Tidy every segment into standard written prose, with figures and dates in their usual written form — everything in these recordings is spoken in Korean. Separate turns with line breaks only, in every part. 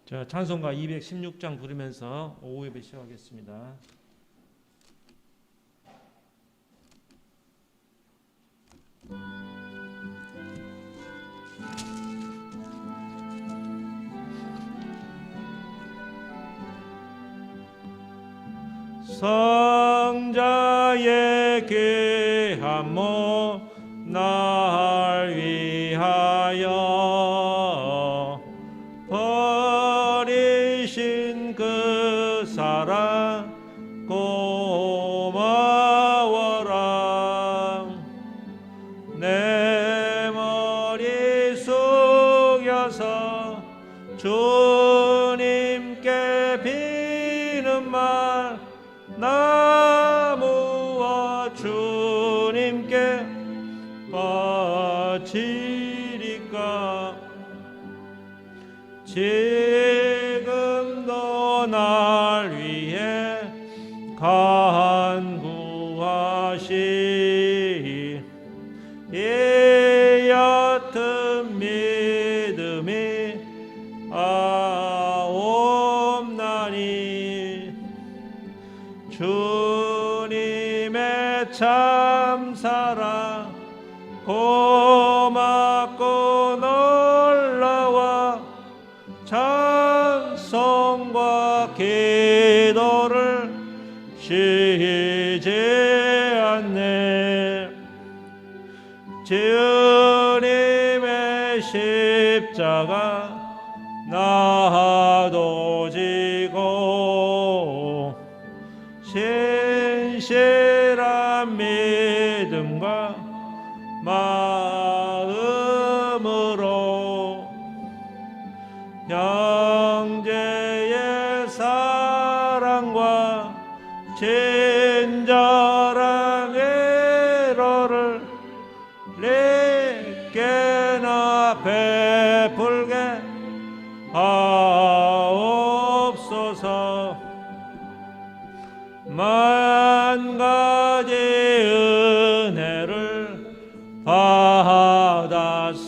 자, 찬송가 216장 부르면서 오후 예배 시작하겠습니다. 성자의 귀한 몸 날 위하여 버리신 그 사랑 고마워라. 내 머리 숙여서 주님께 비는 말 나무와 주님께 바치리까. 지금도 날 위해 간구하시 이 얕은 믿음이 없나니 주님의 참사랑 고맙고 놀라워 찬송과 기도를 쉬지 않네. 주님의 십자가 나도 지고 신실한 믿음과 마음으로 형제의 사랑과 친절한 애로를 내게나 베풀게 하옵소서. 만 가지 은혜를 받았으니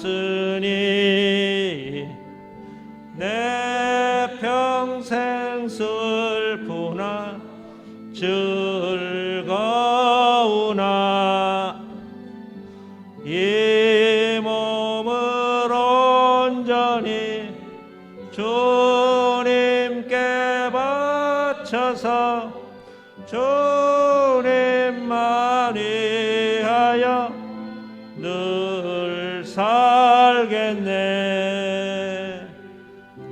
내 평생 슬프나 즐거우나 이 몸을 온전히 주님께 바쳐서 주님만 위하여 늘 살겠네.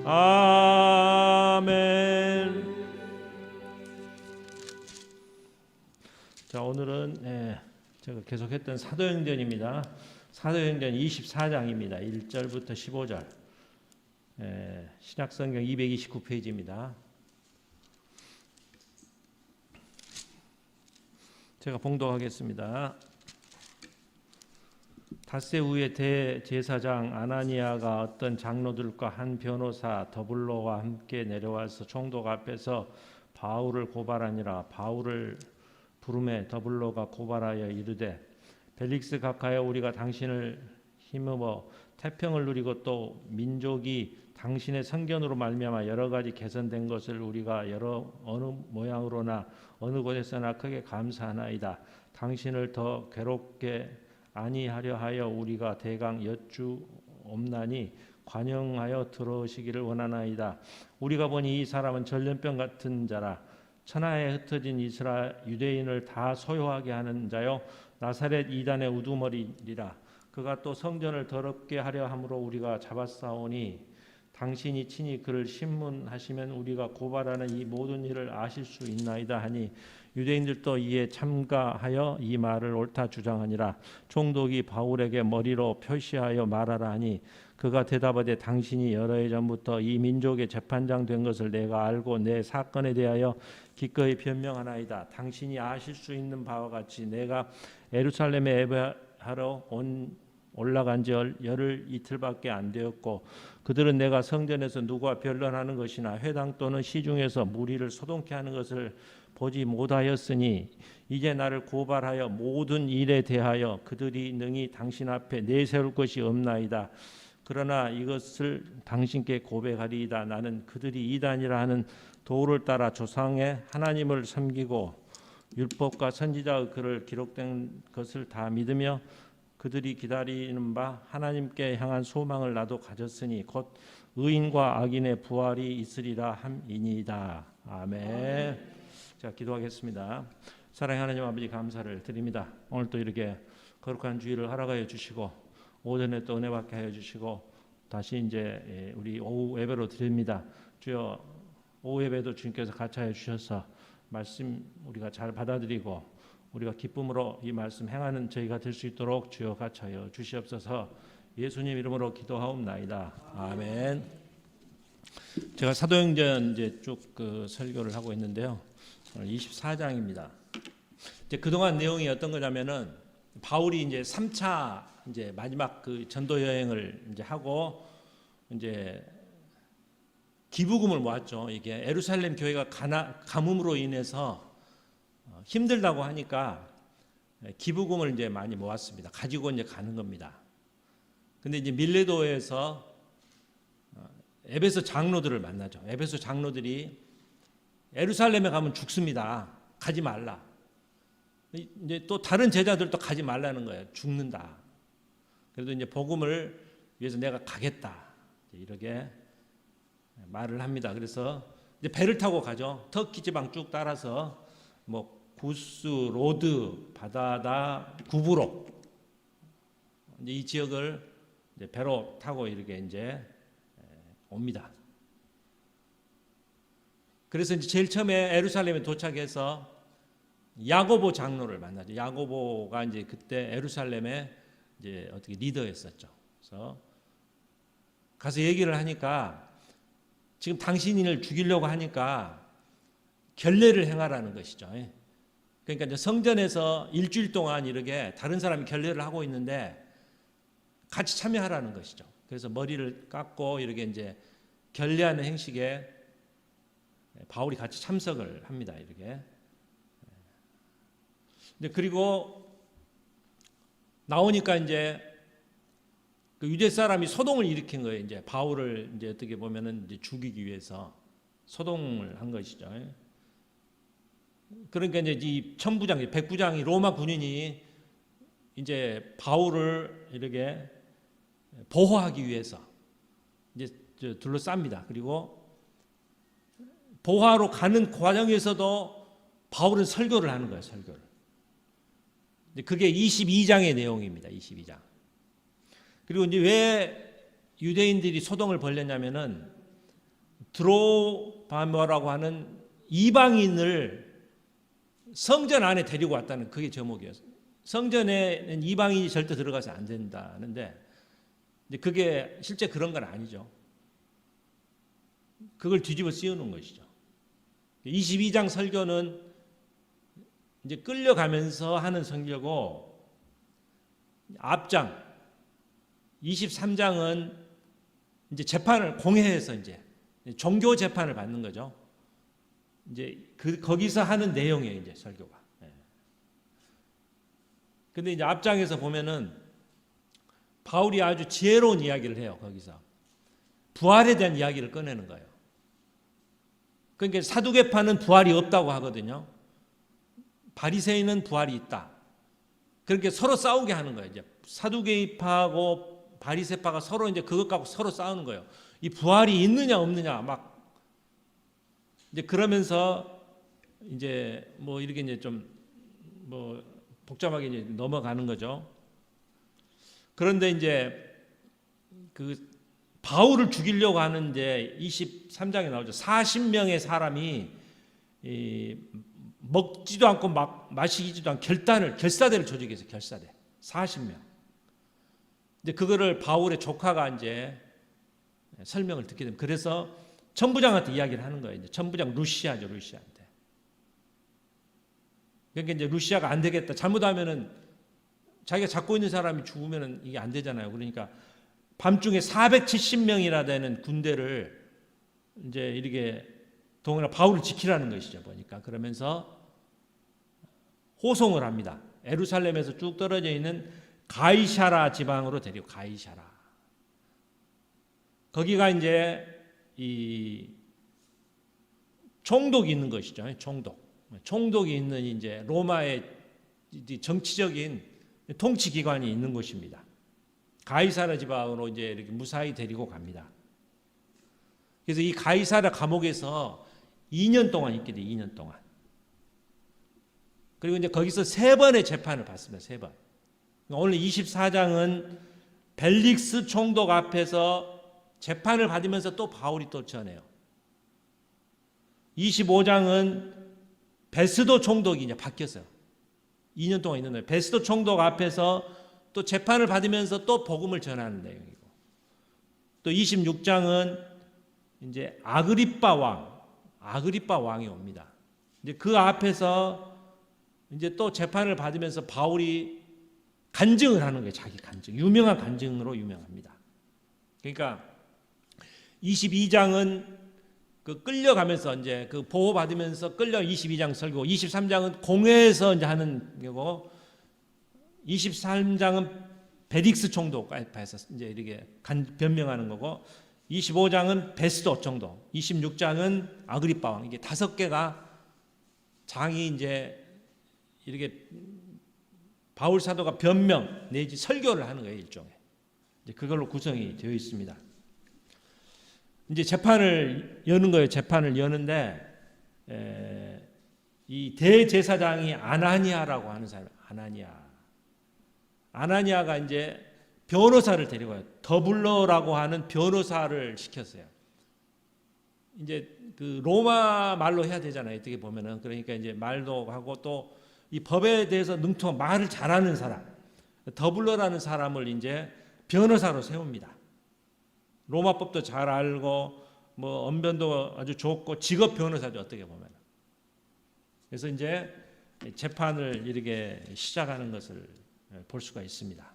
아멘. 자, 오늘은 제가 계속했던 사도행전입니다. 사도행전 24장입니다. 1절부터 15절. 신약성경 229페이지입니다. 제가 봉독하겠습니다. 닷새 후에 대제사장 아나니아가 어떤 장로들과 한 변호사 더블로와 함께 내려와서 총독 앞에서 바울을 고발하니라. 바울을 부르매 더블로가 고발하여 이르되 벨릭스 각하여 우리가 당신을 힘입어 태평을 누리고 또 민족이 당신의 선견으로 말미암아 여러 가지 개선된 것을 우리가 어느 모양으로나 어느 곳에서나 크게 감사하나이다. 당신을 더 괴롭게 아니하려 하여 우리가 대강 여쭈옵나니 관용하여 들어오시기를 원하나이다. 우리가 보니 이 사람은 전염병 같은 자라. 천하에 흩어진 유대인을 다 소요하게 하는 자요 나사렛 이단의 우두머리리라. 그가 또 성전을 더럽게 하려 함으로 우리가 잡았사오니 당신이 친히 그를 신문하시면 우리가 고발하는 이 모든 일을 아실 수 있나이다 하니 유대인들도 이에 참가하여 이 말을 옳다 주장하니라. 총독이 바울에게 머리로 표시하여 말하라 하니 그가 대답하되 당신이 여러 해 전부터 이 민족의 재판장 된 것을 내가 알고 내 사건에 대하여 기꺼이 변명하나이다. 당신이 아실 수 있는 바와 같이 내가 예루살렘에 예배하러 올라간 지 열흘 이틀밖에 안 되었고 그들은 내가 성전에서 누구와 변론하는 것이나 회당 또는 시중에서 무리를 소동케 하는 것을 보지 못하였으니 이제 나를 고발하여 모든 일에 대하여 그들이 능히 당신 앞에 내세울 것이 없나이다. 그러나 이것을 당신께 고백하리이다. 나는 그들이 이단이라 하는 도를 따라 조상의 하나님을 섬기고 율법과 선지자의 글을 기록된 것을 다 믿으며 그들이 기다리는 바 하나님께 향한 소망을 나도 가졌으니 곧 의인과 악인의 부활이 있으리라 함이니이다. 아멘. 자, 기도하겠습니다. 사랑의 하나님 아버지, 감사를 드립니다. 오늘 또 이렇게 거룩한 주일을 허락하여 주시고 오전에 또 은혜 받게 하여 주시고 다시 이제 우리 오후 예배로 드립니다. 주여, 오후 예배도 주님께서 같이 하여 주셔서 말씀 우리가 잘 받아들이고 우리가 기쁨으로 이 말씀 행하는 저희가 될 수 있도록 주여 같이 하여 주시옵소서. 예수님 이름으로 기도하옵나이다. 아멘. 제가 사도행전 이제 쭉 그 설교를 하고 있는데요. 오늘 24장입니다. 이제 그동안 내용이 어떤 거냐면은 바울이 이제 3차 이제 마지막 그 전도 여행을 이제 하고 이제 기부금을 모았죠. 이게 예루살렘 교회가 가뭄으로 인해서 힘들다고 하니까 기부금을 이제 많이 모았습니다. 가지고 이제 가는 겁니다. 근데 이제 밀레도에서 에베소 장로들을 만나죠. 에베소 장로들이 예루살렘에 가면 죽습니다. 가지 말라. 이제 또 다른 제자들도 가지 말라는 거예요. 죽는다. 그래도 이제 복음을 위해서 내가 가겠다. 이렇게 말을 합니다. 그래서 이제 배를 타고 가죠. 터키 지방 쭉 따라서 뭐 구스, 로드, 바다다, 구브로 이제 이 지역을 이제 배로 타고 이렇게 이제 옵니다. 그래서 이제 제일 처음에 예루살렘에 도착해서 야고보 장로를 만나죠. 야고보가 이제 그때 예루살렘에 이제 어떻게 리더였었죠. 그래서 가서 얘기를 하니까 지금 당신을 죽이려고 하니까 결례를 행하라는 것이죠. 그러니까 이제 성전에서 일주일 동안 이렇게 다른 사람이 결례를 하고 있는데 같이 참여하라는 것이죠. 그래서 머리를 깎고 이렇게 이제 결례하는 행식에 바울이 같이 참석을 합니다. 이렇게. 근데 그리고 나오니까 이제 그 유대 사람이 소동을 일으킨 거예요. 이제 바울을 이제 어떻게 보면은 이제 죽이기 위해서 소동을 한 것이죠. 그러니까 이제 이 천부장, 백부장이 로마 군인이 이제 바울을 이렇게 보호하기 위해서 이제 둘러쌉니다. 그리고 보호하러 가는 과정에서도 바울은 설교를 하는 거예요. 설교를. 그게 22장의 내용입니다. 22장. 그리고 이제 왜 유대인들이 소동을 벌였냐면은 드로바모라고 하는 이방인을 성전 안에 데리고 왔다는 그게 제목이었어요. 성전에는 이방인이 절대 들어가서 안 된다는데 그게 실제 그런 건 아니죠. 그걸 뒤집어 씌우는 것이죠. 22장 설교는 이제 끌려가면서 하는 설교고 앞장 23장은 이제 재판을 공회에서 이제 종교 재판을 받는 거죠. 이제 거기서 하는 내용이에요, 이제 설교가. 근데 이제 앞장에서 보면은 바울이 아주 지혜로운 이야기를 해요, 거기서. 부활에 대한 이야기를 꺼내는 거예요. 그러니까 사두개파는 부활이 없다고 하거든요. 바리새인은 부활이 있다. 그렇게 서로 싸우게 하는 거예요. 이제 사두개파하고 바리새파가 서로 이제 그것 갖고 서로 싸우는 거예요. 이 부활이 있느냐 없느냐 막 이제 그러면서 이제 뭐 이렇게 이제 좀 뭐 복잡하게 이제 넘어가는 거죠. 그런데 이제 그 바울을 죽이려고 하는데 23장에 나오죠. 40명의 사람이 먹지도 않고 마시지도 않고 결사대를 조직해서 결사대 40명. 근데 그거를 바울의 조카가 이제 설명을 듣게 됩니다. 그래서 천부장한테 이야기를 하는 거예요. 이제 천부장 루시아죠, 루시아한테. 그러니까 이제 루시아가 안 되겠다. 잘못하면은 자기가 잡고 있는 사람이 죽으면은 이게 안 되잖아요. 그러니까 밤중에 470명이나 되는 군대를 이제 이렇게 동원해 바울을 지키라는 것이죠. 보니까 그러면서 호송을 합니다. 예루살렘에서 쭉 떨어져 있는 가이사라 지방으로 데리고 가이사라. 거기가 이제 이 총독이 있는 것이죠. 총독이 있는 이제 로마의 정치적인 통치 기관이 있는 곳입니다. 가이사라 지방으로 이제 이렇게 무사히 데리고 갑니다. 그래서 이 가이사라 감옥에서 2년 동안 있게 돼, 2년 동안. 그리고 이제 거기서 3번의 재판을 받습니다. 3번. 오늘 24장은 벨릭스 총독 앞에서 재판을 받으면서 또 바울이 또 전해요. 25장은 베스도 총독이 이제 바뀌었어요. 2년 동안 있는데 베스도 총독 앞에서 또 재판을 받으면서 또 복음을 전하는 내용이고, 또 26장은 이제 아그리빠 왕이 옵니다. 이제 그 앞에서 이제 또 재판을 받으면서 바울이 간증을 하는 거예요. 자기 간증, 유명한 간증으로 유명합니다. 그러니까 22장은 그 끌려가면서 이제 그 보호 받으면서 끌려 22장 설교, 23장은 공회에서 이제 하는 거고, 23장은 베릭스 총독 앞에서 이제 이렇게 변명하는 거고, 25장은 베스도 총독, 26장은 아그리빠 왕. 이게 5개가 장이 이제 이렇게 바울 사도가 변명 내지 설교를 하는 거예요, 일종의. 이제 그걸로 구성이 되어 있습니다. 이제 재판을 여는 거예요. 재판을 여는데 이 대제사장이 아나니아라고 하는 사람, 아나니아가 이제 변호사를 데리고요. 더블러라고 하는 변호사를 시켰어요. 이제 그 로마 말로 해야 되잖아요. 어떻게 보면은. 그러니까 이제 말도 하고 또 이 법에 대해서 능통한 말을 잘하는 사람, 더블러라는 사람을 이제 변호사로 세웁니다. 로마법도 잘 알고 뭐 언변도 아주 좋고 직업 변호사죠, 어떻게 보면. 그래서 이제 재판을 이렇게 시작하는 것을 볼 수가 있습니다.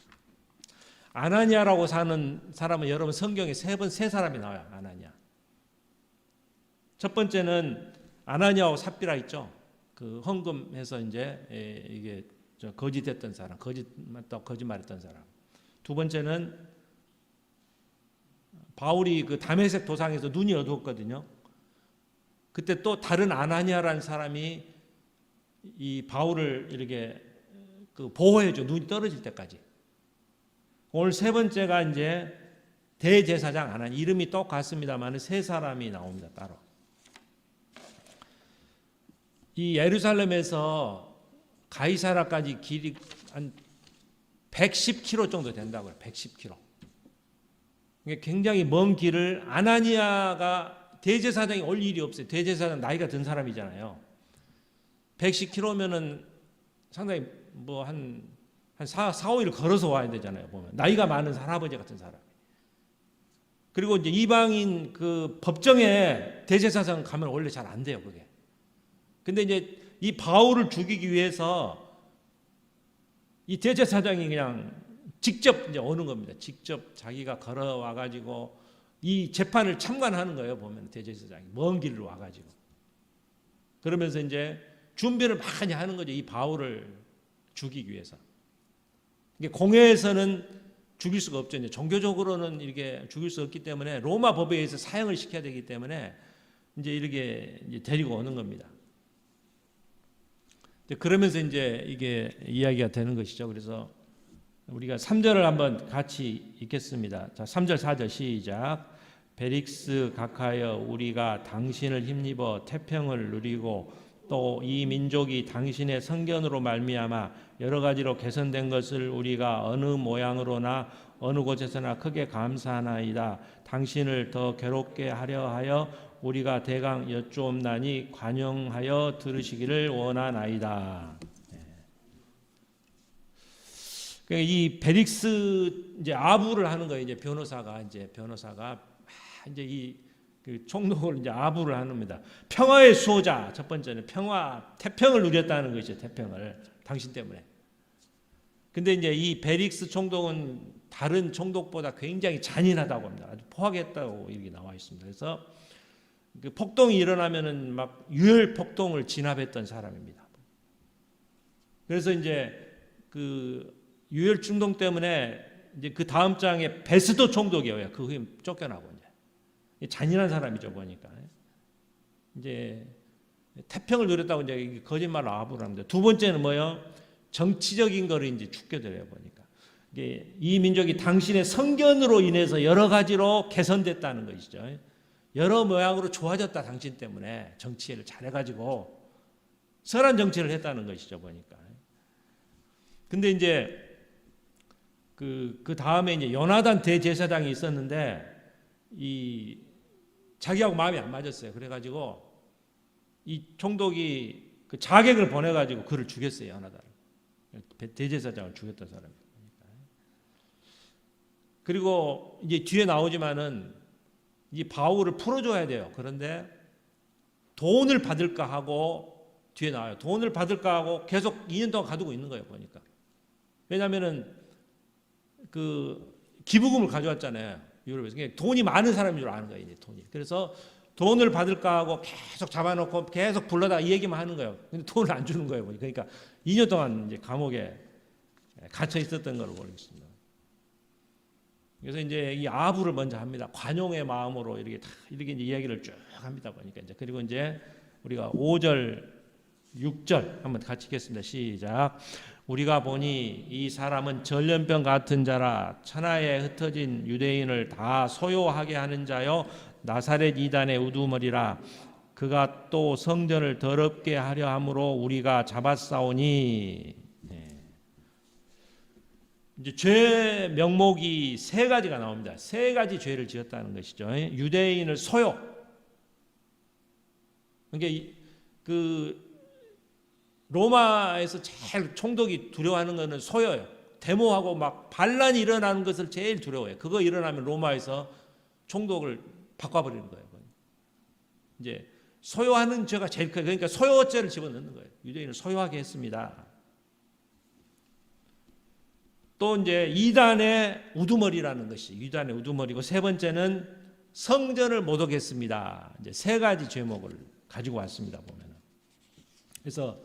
아나니아라고 사는 사람은 여러분 성경에 세 사람이 나와요. 아나니아. 첫 번째는 아나니아하고 삽비라 있죠. 그 헌금해서 이제 이게 거짓했던 사람, 거짓말했던 사람. 두 번째는 바울이 그 다메섹 도상에서 눈이 어두웠거든요. 그때 또 다른 아나니아라는 사람이 이 바울을 이렇게 그 보호해줘, 눈이 떨어질 때까지. 오늘 3번째가 이제 대제사장 아나니아. 이름이 똑같습니다만 3사람이 나옵니다, 따로. 이 예루살렘에서 가이사라까지 길이 한 110km 정도 된다고요. 110km. 굉장히 먼 길을 아나니아가 대제사장이 올 일이 없어요. 대제사장 나이가 든 사람이잖아요. 110km면은 상당히 뭐 한 4, 5일 걸어서 와야 되잖아요. 보면 나이가 많은 할아버지 같은 사람. 그리고 이제 이방인 그 법정에 대제사장 가면 원래 잘 안 돼요, 그게. 근데 이제 이 바울을 죽이기 위해서 이 대제사장이 그냥 직접 이제 오는 겁니다. 직접 자기가 걸어와 가지고 이 재판을 참관하는 거예요. 보면 대제사장이 먼 길을 와 가지고. 그러면서 이제 준비를 많이 하는 거죠. 이 바울을 죽이기 위해서. 이게 공회에서는 죽일 수가 없죠. 이제 종교적으로는 이렇게 죽일 수 없기 때문에 로마 법에 의해서 사형을 시켜야 되기 때문에 이제 이렇게 이제 데리고 오는 겁니다. 그러면서 이제 이게 이야기가 되는 것이죠. 그래서 우리가 3절을 한번 같이 읽겠습니다. 자, 3절 4절 시작. 벨릭스 각하여 우리가 당신을 힘입어 태평을 누리고 또 이 민족이 당신의 성견으로 말미암아 여러 가지로 개선된 것을 우리가 어느 모양으로나 어느 곳에서나 크게 감사하나이다. 당신을 더 괴롭게 하려 하여 우리가 대강 여쭈옵나니 관용하여 들으시기를 원하나이다. 이 벨릭스 이제 아부를 하는 거예요. 이제 변호사가 이제 이 그 총독을 이제 아부를 하는 겁니다. 평화의 수호자 첫 번째는 태평을 누렸다는 것이죠. 태평을 당신 때문에. 근데 이제 이 벨릭스 총독은 다른 총독보다 굉장히 잔인하다고 합니다. 아주 포악했다고 이렇게 나와 있습니다. 그래서 그 폭동이 일어나면은 막 유혈 폭동을 진압했던 사람입니다. 그래서 이제 그 유혈 충동 때문에 이제 그 다음 장에 베스도 총독이에요. 그 후에 쫓겨나고 이제 잔인한 사람이죠 보니까. 이제 태평을 누렸다고 이제 거짓말로 아부를 합니다. 두 번째는 뭐요? 정치적인 거를 이제 죽여드려요 보니까. 이게 이 민족이 당신의 성견으로 인해서 여러 가지로 개선됐다는 것이죠. 여러 모양으로 좋아졌다 당신 때문에 정치를 잘해가지고 선한 정치를 했다는 것이죠 보니까. 근데 이제 그 다음에 이제 요나단 대제사장이 있었는데 이 자기하고 마음이 안 맞았어요. 그래가지고 이 총독이 그 자객을 보내가지고 그를 죽였어요. 요나단을. 대제사장을 죽였던 사람입니다. 그리고 이제 뒤에 나오지만은 이 바울을 풀어줘야 돼요. 그런데 돈을 받을까 하고 뒤에 나와요. 돈을 받을까 하고 계속 2년 동안 가두고 있는 거예요. 보니까. 왜냐하면은 그 기부금을 가져왔잖아요. 유럽에서. 돈이 많은 사람인 줄 아는 거예요. 이제 돈이. 그래서 돈을 받을까 하고 계속 잡아놓고 계속 불러다 이 얘기만 하는 거예요. 근데 돈을 안 주는 거예요. 그러니까 2년 동안 이제 감옥에 갇혀 있었던 걸로 보겠습니다. 그래서 이제 이 아부를 먼저 합니다. 관용의 마음으로 이렇게 이제 이야기를 쭉 합니다. 보니까 이제 그리고 이제 우리가 5절, 6절 한번 같이 읽겠습니다. 시작. 우리가 보니 이 사람은 전염병 같은 자라 천하에 흩어진 유대인을 다 소요하게 하는 자요 나사렛 이단의 우두머리라. 그가 또 성전을 더럽게 하려 함으로 우리가 잡았사오니. 이제 죄 명목이 세 가지가 나옵니다. 세 가지 죄를 지었다는 것이죠. 유대인을 소요. 그러니까 그 로마에서 제일 총독이 두려워하는 것은 소요예요. 데모하고 막 반란이 일어나는 것을 제일 두려워해요. 그거 일어나면 로마에서 총독을 바꿔버리는 거예요. 이제 소요하는 죄가 제일 커요. 그러니까 소요죄를 집어넣는 거예요. 유대인을 소요하게 했습니다. 또 이제 이단의 우두머리라는 것이 이단의 우두머리고, 세 번째는 성전을 못 오겠습니다. 이제 세 가지 죄목을 가지고 왔습니다. 보면은. 그래서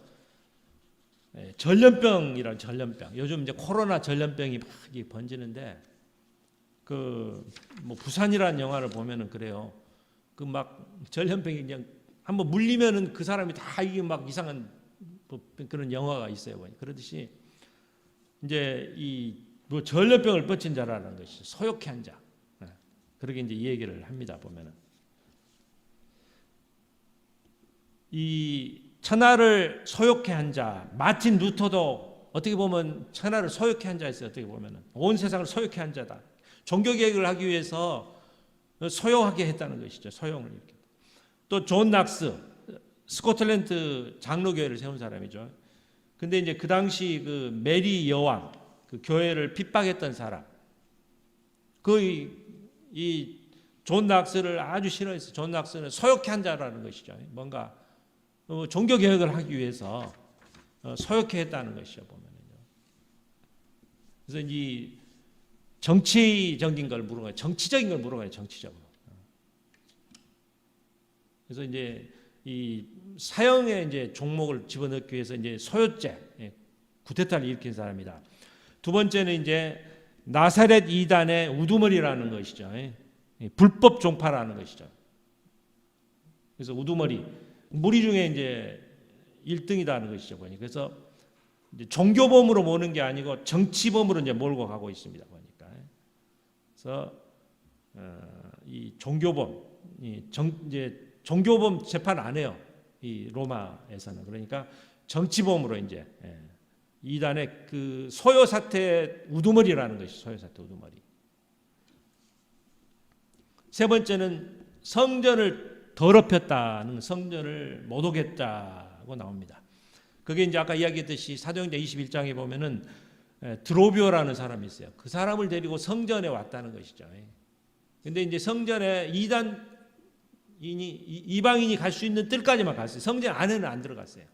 전염병이란 전염병. 요즘 이제 코로나 전염병이 막 번지는데 그 뭐 부산이라는 영화를 보면은 그래요. 그 막 전염병이 그냥 한번 물리면은 그 사람이 다 이게 막 이상한 그런 영화가 있어요. 그러듯이 이제 이 뭐 전염병을 뻗친 자라는 것이 소욕해 한 자. 그렇게 이제 이 얘기를 합니다. 보면은 이 천하를 소욕해 한 자, 마틴 루터도 어떻게 보면 천하를 소욕해 한 자였어요. 어떻게 보면은 온 세상을 소욕해 한 자다. 종교 개혁을 하기 위해서 소요하게 했다는 것이죠. 소용을 이렇게. 또 존 낙스, 스코틀랜드 장로교회를 세운 사람이죠. 근데 이제 그 당시 그 메리 여왕, 그 교회를 핍박했던 사람, 이 존 낙스를 아주 싫어했어요. 존 낙스는 소욕해 한 자라는 것이죠. 뭔가 종교 개혁을 하기 위해서 소욕해 했다는 것이죠. 보면은요. 그래서 이 정치적인 걸 물은 거예요. 정치적인 걸 물은 거예요. 정치적으로. 그래서 이제 이 사형의 이제 종목을 집어넣기 위해서 이제 소요죄, 구테타를 일으킨 사람이다. 두 번째는 이제 나사렛 이단의 우두머리라는 것이죠. 불법 종파라는 것이죠. 그래서 우두머리, 무리 중에 이제 1등이다는 것이죠. 그래서 이제 종교범으로 모는 게 아니고 정치범으로 이제 몰고 가고 있습니다. 보니까. 그래서 이 종교범, 이제 종교범 재판 안 해요. 이 로마에서는. 그러니까 정치범으로 이제 이단의 그 소요 사태 우두머리라는 것이 소요 사태 우두머리. 세 번째는 성전을 더럽혔다는, 성전을 못 오겠다고 나옵니다. 그게 이제 아까 이야기했듯이 사도행전 21장에 보면은 드로비오라는 사람이 있어요. 그 사람을 데리고 성전에 왔다는 것이죠. 근데 이제 성전에 이방인이 갈 수 있는 뜰까지만 갔어요. 성전 안에는 안 들어갔어요.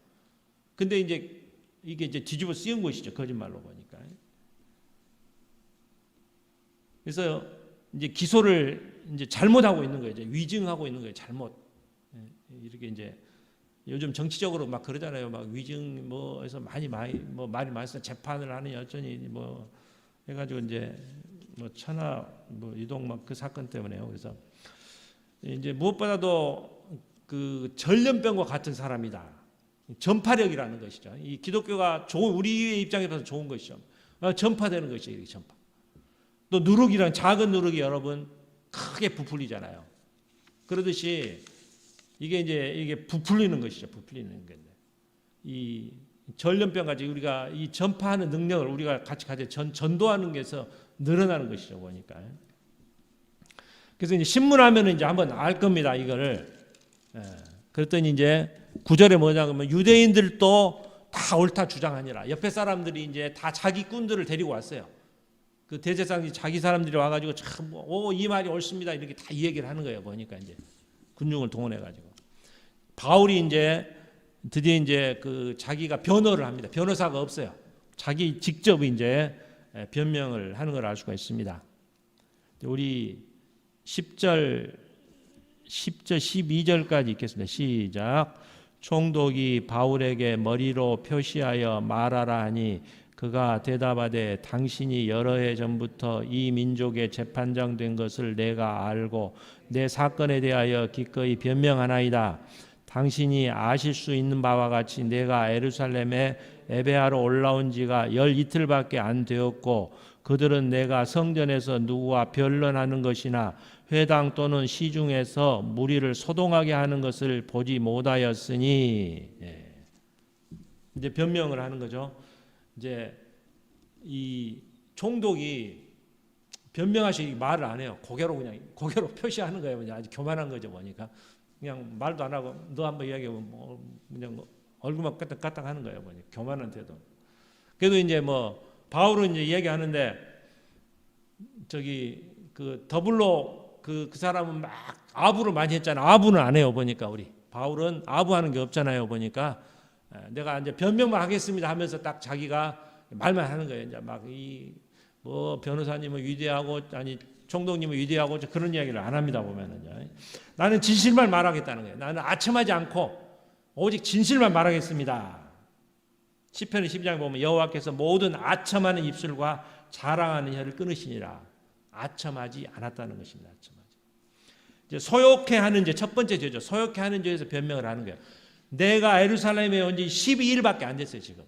근데 이제 이게 이제 뒤집어 쓰인 것이죠. 거짓말로 보니까. 그래서 이제 기소를 이제 잘못하고 있는 거예요. 이제 위증하고 있는 거예요. 잘못. 이렇게 이제 요즘 정치적으로 막 그러잖아요. 막 위증 뭐해서 많이 뭐 말이 많아서 재판을 하는 여전히 뭐 해가지고 이제 뭐 천하 뭐 이동막 그 사건 때문에요. 그래서 이제 무엇보다도 그 전염병과 같은 사람이다. 전파력이라는 것이죠. 이 기독교가 좋은 우리의 입장에서 좋은 것이죠. 전파되는 것이죠. 이렇게 전파. 또 누룩이란 작은 누룩이 여러분 크게 부풀리잖아요. 그러듯이 이게 부풀리는 것이죠. 부풀리는 건데 이 전염병 같이 우리가 이 전파하는 능력을 우리가 같이 전도하는 게서 늘어나는 것이죠. 보니까. 그래서 이제 신문하면은 이제 한번 알 겁니다. 이거를. 그랬더니 이제 9절에 뭐냐면 유대인들도 다 옳다 주장하니라. 옆에 사람들이 이제 다 자기 꾼들을 데리고 왔어요. 그 대제사장이 자기 사람들이 와가지고 참 이 말이 옳습니다. 이렇게 다 이 얘기를 하는 거예요. 보니까 이제 군중을 동원해가지고 바울이 이제 드디어 이제 그 자기가 변호를 합니다. 변호사가 없어요. 자기 직접 이제 변명을 하는 걸 알 수가 있습니다. 우리 10절, 12절까지 읽겠습니다. 시작. 총독이 바울에게 머리로 표시하여 말하라 하니 그가 대답하되 당신이 여러 해 전부터 이 민족의 재판장 된 것을 내가 알고 내 사건에 대하여 기꺼이 변명하나이다. 당신이 아실 수 있는 바와 같이 내가 예루살렘에 예배하러 올라온 지가 열 이틀밖에 안 되었고 그들은 내가 성전에서 누구와 변론하는 것이나 회당 또는 시중에서 무리를 소동하게 하는 것을 보지 못하였으니 이제 변명을 하는 거죠. 이제 이 총독이 변명하시기 말을 안 해요. 고개로 표시하는 거예요. 그냥 아주 교만한 거죠. 보니까 그냥 말도 안 하고 너 한번 이야기하면 그냥 얼굴만 까딱까딱 하는 거예요. 보니까 교만한 태도. 그래도 이제 바울은 이제 이야기하는데 저기 그 더블로 그 사람은 막 아부를 많이 했잖아. 아부는 안 해요. 보니까 우리 바울은 아부하는 게 없잖아요. 보니까 내가 이제 변명만 하겠습니다 하면서 딱 자기가 말만 하는 거예요. 이제 막 변호사님은 위대하고 아니 총독님은 위대하고 그런 이야기를 안 합니다. 보면은 나는 진실만 말하겠다는 거예요. 나는 아첨하지 않고 오직 진실만 말하겠습니다. 시편 12장에 보면 여호와께서 모든 아첨하는 입술과 자랑하는 혀를 끊으시니라. 아첨하지 않았다는 것입니다. 아첨하지. 이제 소욕해 하는 이제 첫 번째 죄죠. 소욕해 하는 죄에서 변명을 하는 거예요. 내가 예루살렘에 온 지 12일밖에 안 됐어요. 지금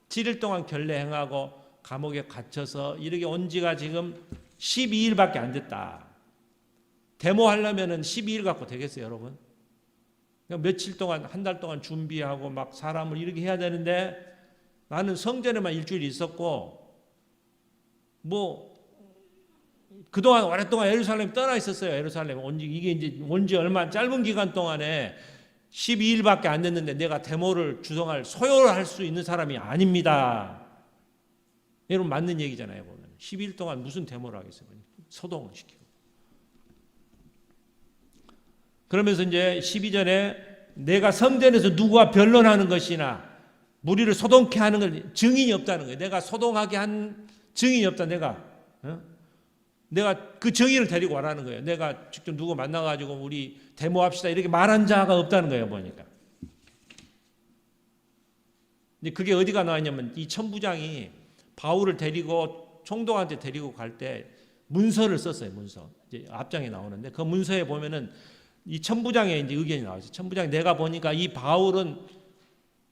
7일 동안 결례 행하고 감옥에 갇혀서 이렇게 온 지가 지금 12일밖에 안 됐다. 데모하려면은 12일 갖고 되겠어요, 여러분? 그냥 며칠 동안 한 달 동안 준비하고 막 사람을 이렇게 해야 되는데 나는 성전에만 일주일 있었고 그동안 오랫동안 예루살렘 떠나 있었어요. 예루살렘 이게 이제 온 지 얼마 짧은 기간 동안에 12일밖에 안 됐는데 내가 데모를 주동할 소요를 할 수 있는 사람이 아닙니다. 여러분 맞는 얘기잖아요. 보면 12일 동안 무슨 데모를 하겠어요. 소동을 시키고. 그러면서 이제 12절에 내가 성전에서 누구와 변론하는 것이나 무리를 소동케 하는 걸 증인이 없다는 거예요. 내가 소동하게 한 증인이 없다. 내가 그 증인을 데리고 와라는 거예요. 내가 직접 누구 만나가지고 우리 데모합시다 이렇게 말한 자가 없다는 거예요. 보니까. 근데 그게 어디가 나왔냐면 이 천부장이 바울을 데리고 총독한테 데리고 갈 때 문서를 썼어요. 문서. 이제 앞장에 나오는데 그 문서에 보면은 이 천부장의 이제 의견이 나와요. 천부장 내가 보니까 이 바울은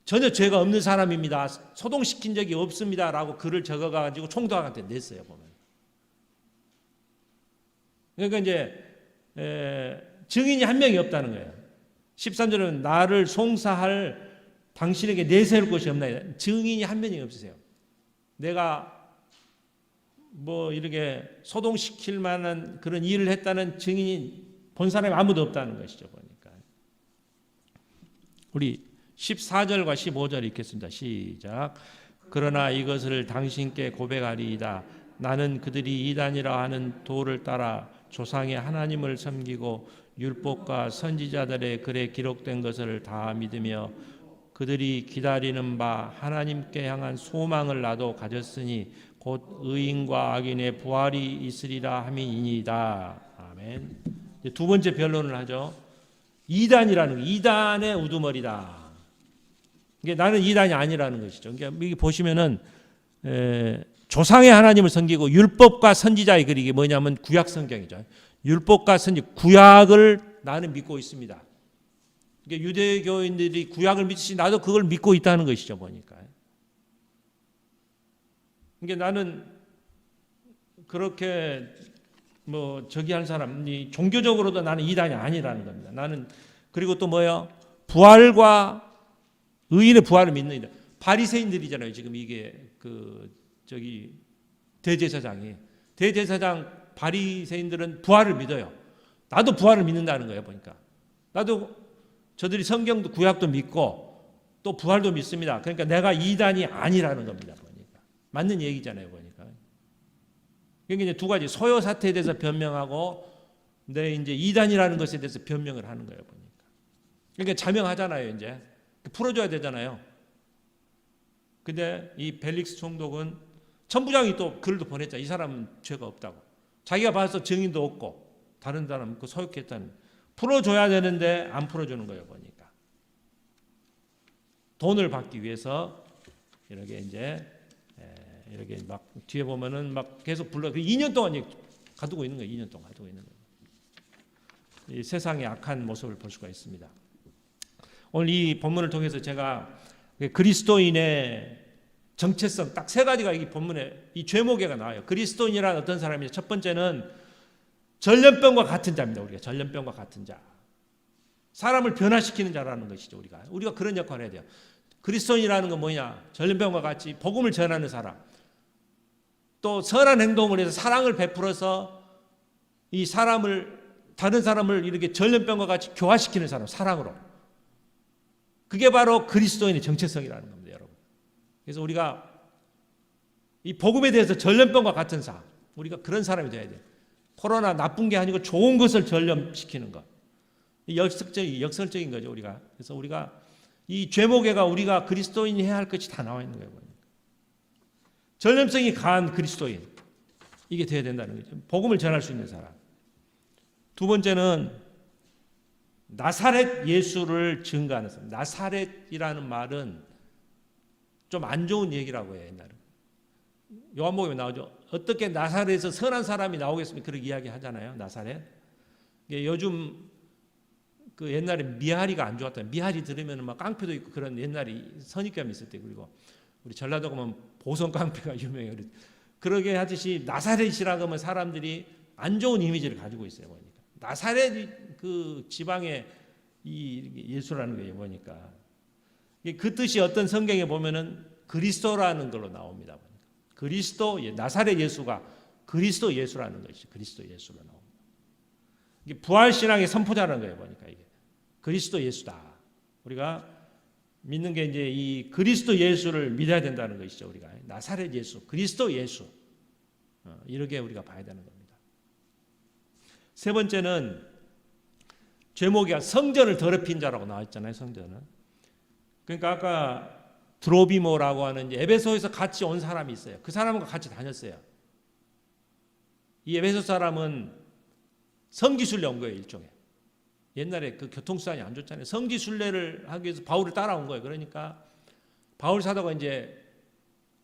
전혀 죄가 없는 사람입니다. 소동시킨 적이 없습니다라고 글을 적어가지고 총독한테 냈어요. 보면. 그러니까 이제 증인이 한 명이 없다는 거예요. 13절은 나를 송사할 당신에게 내세울 것이 없나이다. 증인이 한 명이 없으세요. 내가 이렇게 소동시킬 만한 그런 일을 했다는 증인이 본 사람이 아무도 없다는 것이죠. 보니까. 우리 14절과 15절 읽겠습니다. 시작. 그러나 이것을 당신께 고백하리이다. 나는 그들이 이단이라 하는 도를 따라 조상의 하나님을 섬기고 율법과 선지자들의 글에 기록된 것을 다 믿으며 그들이 기다리는 바 하나님께 향한 소망을 나도 가졌으니 곧 의인과 악인의 부활이 있으리라 함이니이다. 아멘. 두 번째 변론을 하죠. 이단이라는 거, 이단의 우두머리다. 이게 나는 이단이 아니라는 것이죠. 그러니까 여기 보시면은 조상의 하나님을 섬기고 율법과 선지자의 글 이게 뭐냐면 구약 성경이죠. 율법과 선지 구약을 나는 믿고 있습니다. 그러니까 유대교인들이 구약을 믿듯이 나도 그걸 믿고 있다는 것이죠, 보니까. 그러니까 나는 그렇게 저기 한 사람이 종교적으로도 나는 이단이 아니라는 겁니다. 나는 그리고 또 부활과 의인의 부활을 믿는 이다. 바리새인들이잖아요. 지금 이게 대제사장 바리새인들은 부활을 믿어요. 나도 부활을 믿는다는 거예요, 보니까. 나도 저들이 성경도 구약도 믿고 또 부활도 믿습니다. 그러니까 내가 이단이 아니라는 겁니다, 보니까. 맞는 얘기잖아요, 보니까. 그러니까 이제 두 가지 소요 사태에 대해서 변명하고 내 이제 이단이라는 것에 대해서 변명을 하는 거예요, 보니까. 그러니까 자명하잖아요, 이제. 풀어줘야 되잖아요. 근데 이 벨릭스 총독은 천부장이 또 글도 보냈잖아요. 이 사람은 죄가 없다고. 자기가 봐서 증인도 없고 다른 사람 그 소유했다는 풀어줘야 되는데 안 풀어주는 거예요, 보니까. 돈을 받기 위해서 이렇게 이제 이렇게 막 뒤에 보면은 막 계속 불러 2년 동안 가두고 있는 거예요. 2년 동안 가두고 있는 거예요. 이 세상의 악한 모습을 볼 수가 있습니다. 오늘 이 본문을 통해서 제가 그리스도인의 정체성 딱 세 가지가 이 본문에 이 죄목에가 나와요. 그리스도인이란 어떤 사람이냐? 첫 번째는 전염병과 같은 자입니다. 우리가 전염병과 같은 자. 사람을 변화시키는 자라는 것이죠. 우리가 그런 역할을 해야 돼요. 그리스도인이라는 건 뭐냐? 전염병과 같이 복음을 전하는 사람. 또 선한 행동을 해서 사랑을 베풀어서 이 다른 사람을 이렇게 전염병과 같이 교화시키는 사람, 사랑으로. 그게 바로 그리스도인의 정체성이라는 겁니다, 여러분. 그래서 우리가 이 복음에 대해서 전염병과 같은 사람, 우리가 그런 사람이 돼야 돼요. 코로나 나쁜 게 아니고 좋은 것을 전염시키는 것. 역설적인 거죠, 우리가. 그래서 우리가 이 죄목에가 우리가 그리스도인이 해야 할 것이 다 나와 있는 거예요. 전염성이 강한 그리스도인. 이게 돼야 된다는 거죠. 복음을 전할 수 있는 사람. 두 번째는 나사렛 예수를 증거하는 사람. 나사렛이라는 말은 좀 안 좋은 얘기라고 해요, 옛날에. 요한복음에 나오죠. 어떻게 나사렛에서 선한 사람이 나오겠습니까? 그렇게 이야기 하잖아요, 나사렛. 요즘 그 옛날에 미하리가 안 좋았다. 미하리 들으면 막 깡패도 있고 그런 옛날에 선입견이 있었대요. 그리고 우리 전라도 가면 보성 깡패가 유명해요. 그러게 하듯이 나사렛이라고 하면 사람들이 안 좋은 이미지를 가지고 있어요, 보니까. 나사렛 그 지방의 이 예수라는 거예요, 보니까. 그 뜻이 어떤 성경에 보면은 그리스도라는 걸로 나옵니다. 그리스도, 나사렛 예수가 그리스도 예수라는 것이죠. 그리스도 예수로 나옵니다. 이게 부활신앙의 선포자라는 거예요, 보니까 이게. 그리스도 예수다. 우리가 믿는 게 이제 이 그리스도 예수를 믿어야 된다는 것이죠, 우리가. 나사렛 예수, 그리스도 예수. 이렇게 우리가 봐야 되는 겁니다. 세 번째는 제목이 성전을 더럽힌 자라고 나와 있잖아요, 성전은. 그러니까 아까 드로비모라고 하는 에베소에서 같이 온 사람이 있어요. 그 사람과 같이 다녔어요. 이 에베소 사람은 성지순례 온 거예요, 일종의. 옛날에 그 교통수단이 안 좋잖아요. 성지순례를 하기 위해서 바울을 따라온 거예요. 그러니까 바울 사도가 이제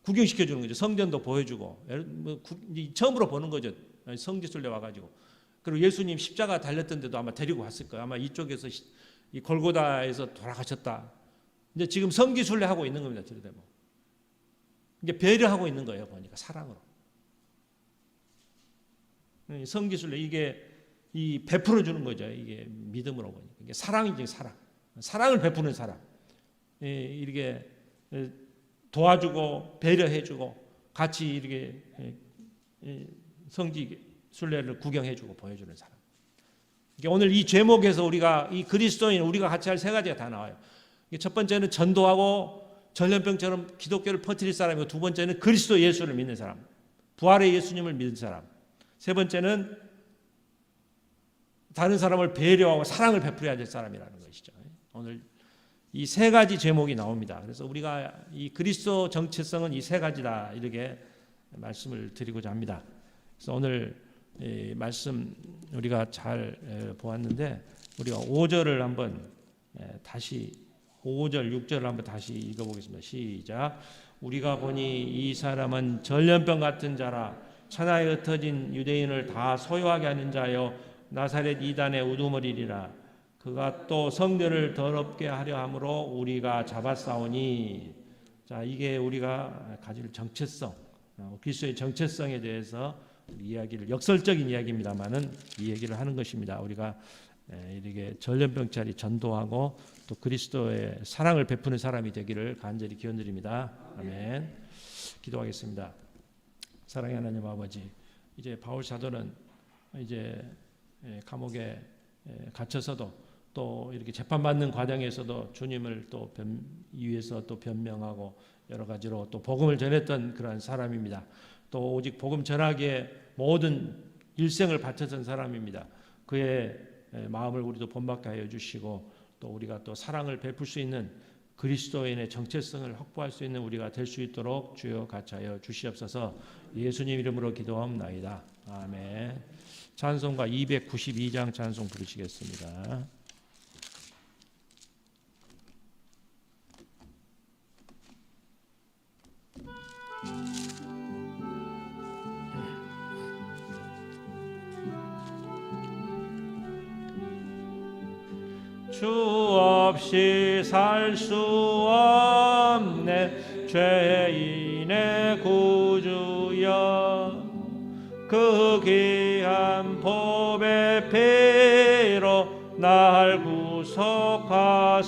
구경시켜 주는 거죠. 성전도 보여주고. 처음으로 보는 거죠. 성지순례 와가지고. 그리고 예수님 십자가 달렸던 데도 아마 데리고 갔을 거예요. 아마 이쪽에서 이 골고다에서 돌아가셨다. 이제 지금 성지순례 하고 있는 겁니다. 들여다보면. 이제 배려하고 있는 거예요. 보니까 사랑으로. 성지순례 이게 이 베풀어 주는 거죠. 이게 믿음으로 보니까. 이게 사랑이지, 사랑. 사랑을 베푸는 사람. 이렇게 도와주고 배려해주고 같이 이렇게 성지순례를 구경해주고 보여주는 사람. 오늘 이 제목에서 우리가 이 그리스도인 우리가 같이 할 세 가지가 다 나와요. 첫 번째는 전도하고 전염병처럼 기독교를 퍼뜨릴 사람이고, 두 번째는 그리스도 예수를 믿는 사람, 부활의 예수님을 믿는 사람, 세 번째는 다른 사람을 배려하고 사랑을 베풀어야 될 사람이라는 것이죠. 오늘 이 세 가지 제목이 나옵니다. 그래서 우리가 이 그리스도 정체성은 이 세 가지다, 이렇게 말씀을 드리고자 합니다. 그래서 오늘 말씀 우리가 잘 보았는데, 우리가 5절을 한번 다시 5절, 6절을 한번 다시 읽어보겠습니다. 시작. 우리가 보니 이 사람은 전염병 같은 자라 천하에 흩어진 유대인을 다 소유하게 하는 자여 나사렛 이단의 우두머리리라. 그가 또 성전을 더럽게 하려 함으로 우리가 잡았사오니. 자, 이게 우리가 가질 정체성, 그리스도의 정체성에 대해서 이야기를, 역설적인 이야기입니다만은 이 얘기를 하는 것입니다. 우리가 이렇게 전염병자리 전도하고 또 그리스도의 사랑을 베푸는 사람이 되기를 간절히 기원드립니다. 아멘. 기도하겠습니다. 사랑의 하나님 아버지, 이제 바울 사도는 이제 감옥에 갇혀서도 또 이렇게 재판받는 과정에서도 주님을 또 위해서 또 변명하고 여러 가지로 또 복음을 전했던 그러한 사람입니다. 또 오직 복음 전하기에 모든 일생을 바쳤던 사람입니다. 그의 마음을 우리도 본받게 하여 주시고 또 우리가 또 사랑을 베풀 수 있는 그리스도인의 정체성을 확보할 수 있는 우리가 될 수 있도록 주여 같이 하여 주시옵소서. 예수님 이름으로 기도하옵나이다. 아멘. 찬송가 292장 찬송 부르시겠습니다. 주 없이 살 수 없네 죄인의 구주여. 그 귀한 보배 피로 날 구속하소서.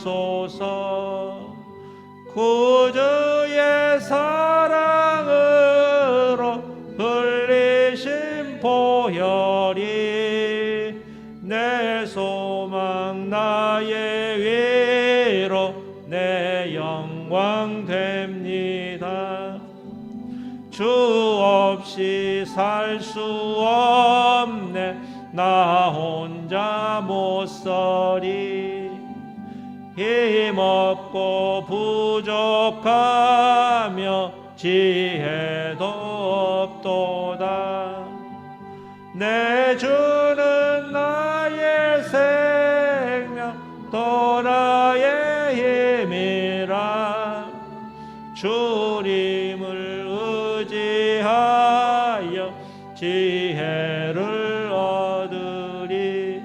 구주의 사랑으로 흘리신 보혈이 내 소망 나의 위로 내 영광 됩니다. 주 없이 살 수 없네 나 혼자 못 서리. 힘없고 부족하며 지혜도 없도다. 내 주는 나의 생명 또 나의 힘이라. 주님을 의지하여 지혜를 얻으리.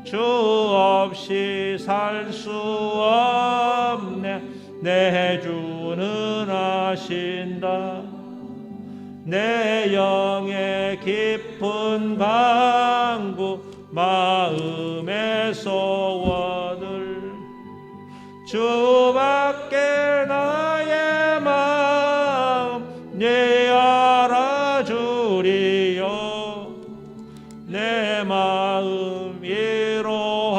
주 없이 살 수 없네 내 주는 아신다. 내 영의 깊은 방구 마음의 소원을 주밖에 나의 마음 네 알아주리요. 내 마음 위로하사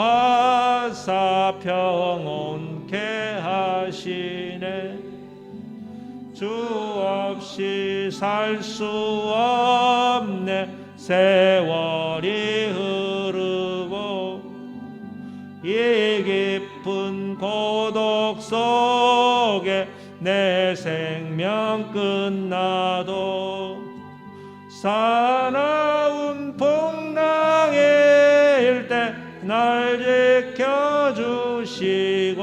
평온케 하시네. 주 없이 살 수 없네 세월이 흐르고 이 깊은 고독 속에 내 생명 끝나도 사나운 풍랑일 때 날 지켜주시고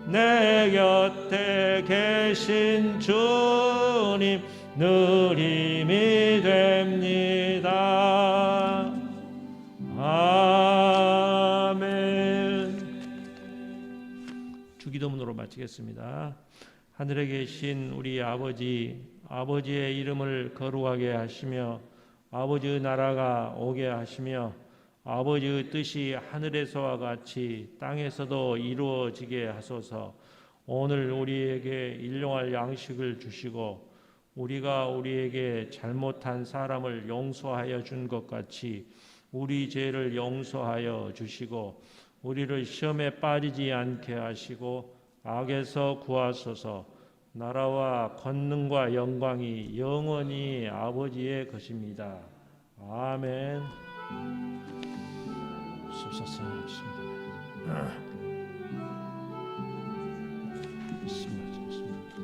내 곁에 계신 주님 늘 힘이 됩니다. 아멘. 주기도문으로 마치겠습니다. 하늘에 계신 우리 아버지, 아버지의 이름을 거룩하게 하시며 아버지의 나라가 오게 하시며 아버지의 뜻이 하늘에서와 같이 땅에서도 이루어지게 하소서. 오늘 우리에게 일용할 양식을 주시고 우리가 우리에게 잘못한 사람을 용서하여 준 것 같이 우리 죄를 용서하여 주시고 우리를 시험에 빠지지 않게 하시고 악에서 구하소서. 나라와 권능과 영광이 영원히 아버지의 것입니다. 아멘. 습사스럽습니다.